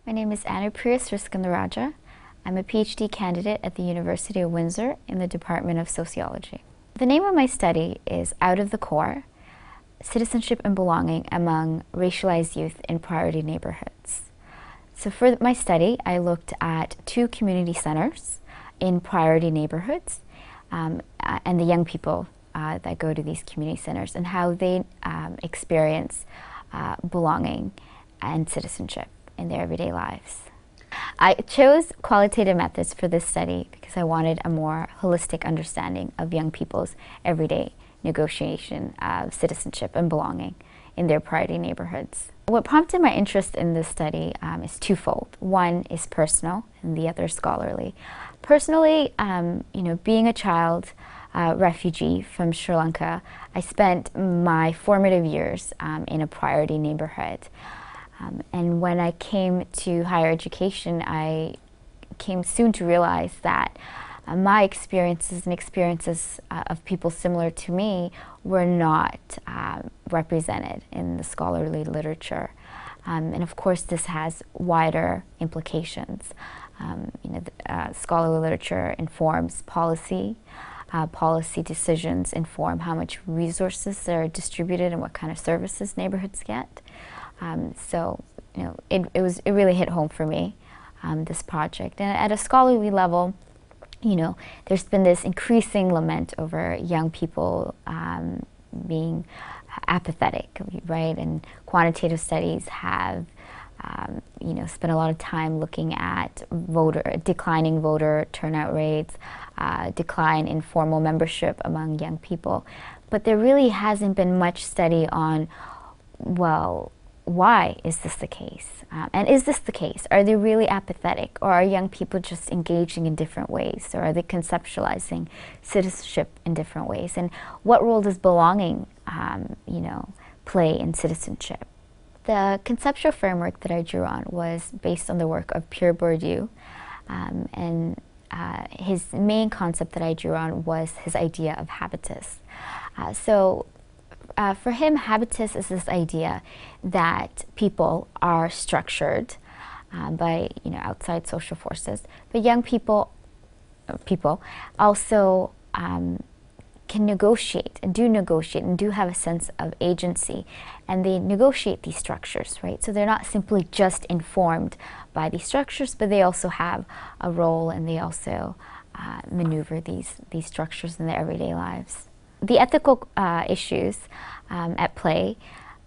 My name is Anuppryia Sriskandarajah. I'm a PhD candidate at the University of Windsor in the Department of Sociology. The name of my study is Out of the Core: Citizenship and Belonging Among Racialized Youth in Priority Neighborhoods. So for my study, I looked at 2 community centers in priority neighborhoods and the young people that go to these community centers and how they experience belonging and citizenship in their everyday lives. I chose qualitative methods for this study because I wanted a more holistic understanding of young people's everyday negotiation of citizenship and belonging in their priority neighborhoods. What prompted my interest in this study is twofold. One is personal and the other scholarly. Personally, being a child refugee from Sri Lanka, I spent my formative years in a priority neighborhood. And when I came to higher education, I came soon to realize that my experiences and experiences of people similar to me were not represented in the scholarly literature. And of course, this has wider implications. Scholarly literature informs policy. Policy decisions inform how much resources are distributed and what kind of services neighborhoods get. It really hit home for me, this project. And at a scholarly level, there's been this increasing lament over young people being apathetic, right? And quantitative studies have, spent a lot of time looking at declining voter turnout rates, decline in formal membership among young people. But there really hasn't been much study on, well, why is this the case? And is this the case? Are they really apathetic, or are young people just engaging in different ways, or are they conceptualizing citizenship in different ways? And what role does belonging, play in citizenship? The conceptual framework that I drew on was based on the work of Pierre Bourdieu, and his main concept that I drew on was his idea of habitus. For him, habitus is this idea that people are structured by outside social forces, but young people also can negotiate and do have a sense of agency, and they negotiate these structures, right? So they're not simply just informed by these structures, but they also have a role, and they also maneuver these structures in their everyday lives. The ethical issues at play,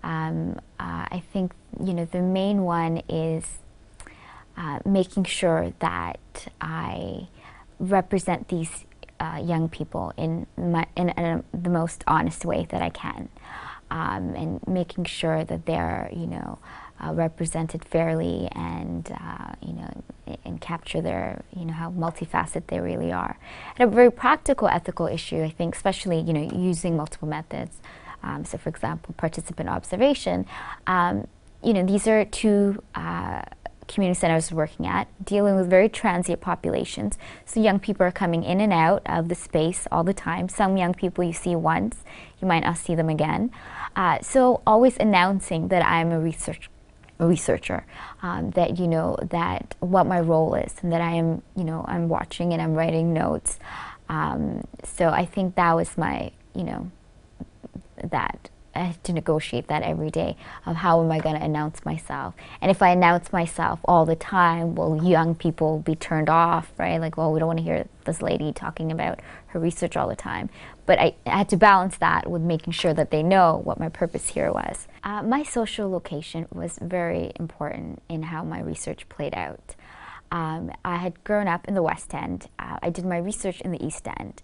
I think the main one is making sure that I represent these young people in the most honest way that I can, and making sure that they're represented fairly and and capture their how multifaceted they really are. And a very practical ethical issue, I think, especially using multiple methods. So, for example, participant observation. These are 2 community centers working at, dealing with very transient populations. So young people are coming in and out of the space all the time. Some young people you see once, you might not see them again. So always announcing that I'm a researcher, that what my role is, and that I am, I'm watching and I'm writing notes. So I think that was my, that I had to negotiate that every day of how am I going to announce myself. And if I announce myself all the time, will young people be turned off, right? Like, well, we don't want to hear this lady talking about her research all the time. But I had to balance that with making sure that they know what my purpose here was. My social location was very important in how my research played out. I had grown up in the West End. I did my research in the East End.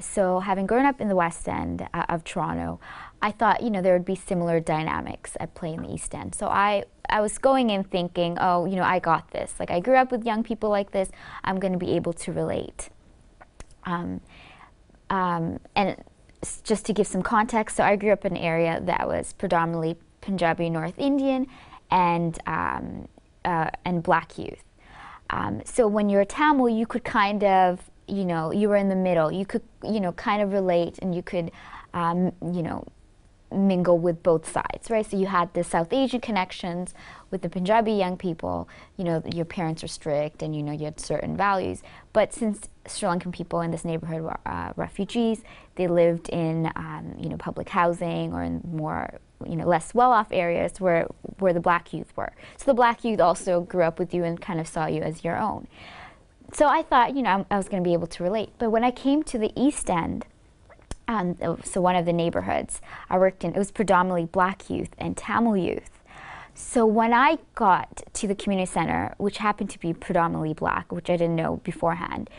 So having grown up in the West End of Toronto, I thought, there would be similar dynamics at play in the East End. So I was going in thinking, oh, I got this. Like, I grew up with young people like this. I'm going to be able to relate. And just to give some context, so I grew up in an area that was predominantly Punjabi North Indian and Black youth. So when you're a Tamil, you could kind of, you were in the middle. You could, kind of relate, and you could, mingle with both sides, right? So you had the South Asian connections with the Punjabi young people, you know, your parents are strict and, you know, you had certain values. But since Sri Lankan people in this neighborhood were refugees, they lived in, you know, public housing or in more, you know, less well-off areas where the black youth were. So the black youth also grew up with you and kind of saw you as your own. So I thought, you know, I was going to be able to relate. But when I came to the East End, so one of the neighborhoods I worked in, it was predominantly black youth and Tamil youth. So when I got to the community center, which happened to be predominantly black, which I didn't know beforehand,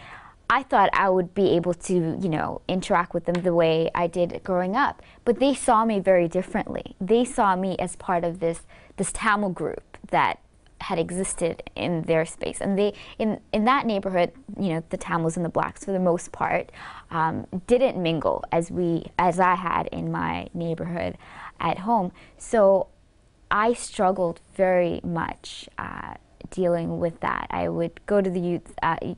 I thought I would be able to, you know, interact with them the way I did growing up. But they saw me very differently. They saw me as part of this Tamil group that had existed in their space. And they, in that neighborhood, you know, the Tamils and the blacks, for the most part, didn't mingle as I had in my neighborhood at home. So I struggled very much dealing with that. I would go to the youth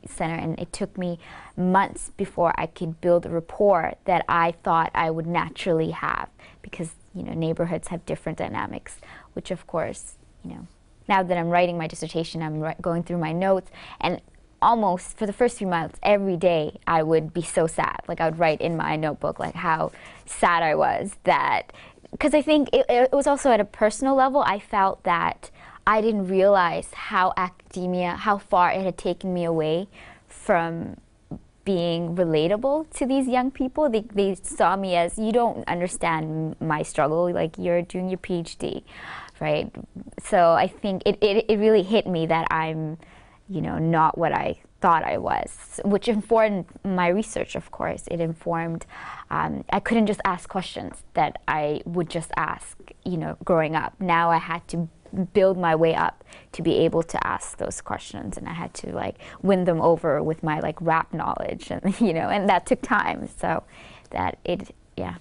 center, and it took me months before I could build a rapport that I thought I would naturally have, because, you know, neighborhoods have different dynamics, which of course, you know, now that I'm writing my dissertation, I'm going through my notes, and almost for the first few months, every day I would be so sad. Like, I would write in my notebook like how sad I was, that, because I think it was also at a personal level. I felt that I didn't realize how academia, how far it had taken me away from being relatable to these young people. They saw me as, you don't understand my struggle, like, you're doing your PhD, right? So I think it really hit me that I'm, you know, not what I thought I was, which informed my research, of course. It informed, I couldn't just ask questions that I would just ask, you know, growing up. Now I had to build my way up to be able to ask those questions, and I had to, like, win them over with my, like, rap knowledge, and, you know, and that took time. So that yeah.